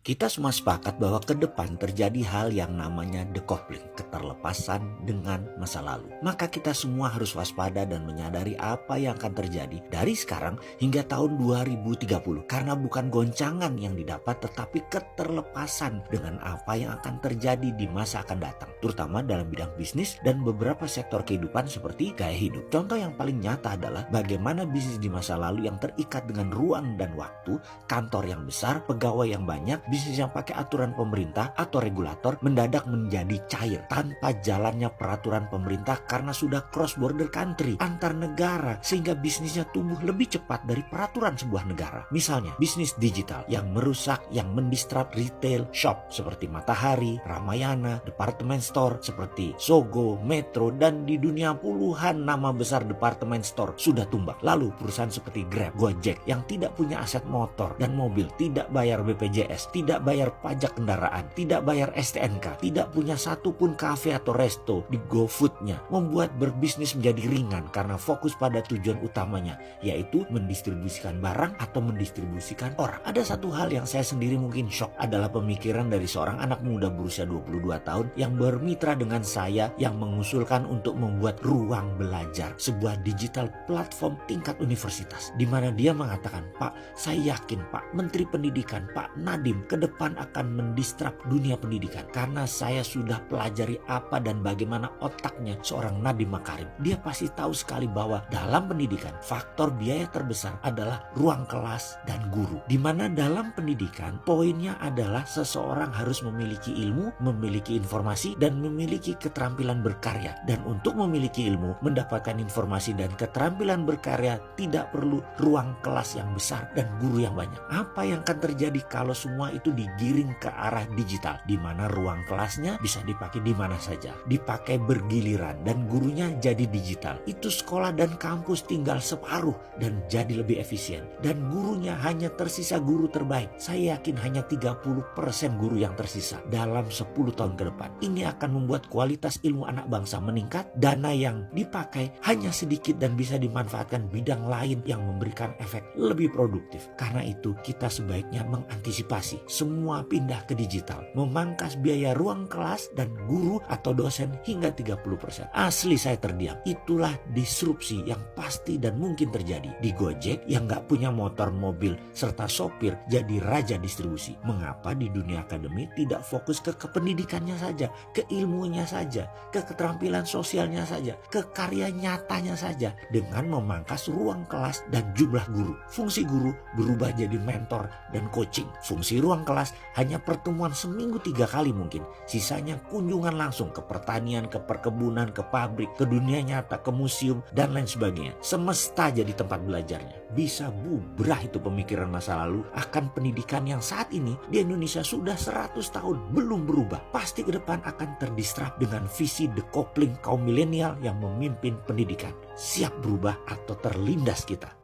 Kita semua sepakat bahwa ke depan terjadi hal yang namanya decoupling, keterlepasan dengan masa lalu. Maka kita semua harus waspada dan menyadari apa yang akan terjadi dari sekarang hingga tahun 2030. Karena bukan goncangan yang didapat tetapi keterlepasan dengan apa yang akan terjadi di masa akan datang. Terutama dalam bidang bisnis dan beberapa sektor kehidupan seperti gaya hidup. Contoh yang paling nyata adalah bagaimana bisnis di masa lalu yang terikat dengan ruang dan waktu, kantor yang besar, pegawai yang banyak, bisnis yang pakai aturan pemerintah atau regulator mendadak menjadi cair tanpa jalannya peraturan pemerintah karena sudah cross border country antar negara sehingga bisnisnya tumbuh lebih cepat dari peraturan sebuah negara. Misalnya bisnis digital yang merusak, yang mendistrap retail shop seperti Matahari, Ramayana, department store seperti Sogo, Metro, dan di dunia puluhan nama besar department store sudah tumbang. Lalu perusahaan seperti Grab, Gojek yang tidak punya aset motor dan mobil, tidak bayar BPJS, tidak bayar pajak kendaraan, tidak bayar STNK, tidak punya satupun kafe atau resto di GoFood-nya, membuat berbisnis menjadi ringan karena fokus pada tujuan utamanya, yaitu mendistribusikan barang atau mendistribusikan orang. Ada satu hal yang saya sendiri mungkin shock adalah pemikiran dari seorang anak muda berusia 22 tahun yang bermitra dengan saya yang mengusulkan untuk membuat Ruang Belajar, sebuah digital platform tingkat universitas, di mana dia mengatakan, "Pak, saya yakin Pak Menteri Pendidikan, Pak Nadiem ke depan akan mendistrap dunia pendidikan karena saya sudah pelajari apa dan bagaimana otaknya seorang Nadiem Makarim. Dia pasti tahu sekali bahwa dalam pendidikan faktor biaya terbesar adalah ruang kelas dan guru. Di mana dalam pendidikan poinnya adalah seseorang harus memiliki ilmu, memiliki informasi dan memiliki keterampilan berkarya. Dan untuk memiliki ilmu, mendapatkan informasi dan keterampilan berkarya tidak perlu ruang kelas yang besar dan guru yang banyak." Apa yang akan terjadi kalau semua itu digiring ke arah digital, di mana ruang kelasnya bisa dipakai di mana saja, dipakai bergiliran dan gurunya jadi digital. Itu sekolah dan kampus tinggal separuh dan jadi lebih efisien. Dan gurunya hanya tersisa guru terbaik. Saya yakin hanya 30% guru yang tersisa dalam 10 tahun ke depan. Ini akan membuat kualitas ilmu anak bangsa meningkat, dana yang dipakai hanya sedikit dan bisa dimanfaatkan bidang lain yang memberikan efek lebih produktif. Karena itu kita sebaiknya mengantisipasi semua pindah ke digital, memangkas biaya ruang kelas dan guru atau dosen hingga 30%. Asli saya terdiam. Itulah disrupsi yang pasti dan mungkin terjadi. Di Gojek yang gak punya motor, mobil, serta sopir jadi raja distribusi. Mengapa di dunia akademi tidak fokus ke pendidikannya saja, ke ilmunya saja, ke keterampilan sosialnya saja, ke karya nyatanya saja dengan memangkas ruang kelas dan jumlah guru. Fungsi guru berubah jadi mentor dan coaching. Fungsi ruang kelas hanya pertemuan seminggu 3 kali mungkin. Sisanya kunjungan langsung ke pertanian, ke perkebunan, ke pabrik, ke dunia nyata, ke museum, dan lain sebagainya. Semesta jadi tempat belajarnya. Bisa bubrah itu pemikiran masa lalu akan pendidikan yang saat ini di Indonesia sudah 100 tahun belum berubah. Pasti ke depan akan terdistrap dengan visi decoupling kaum milenial yang memimpin pendidikan. Siap berubah atau terlindas kita?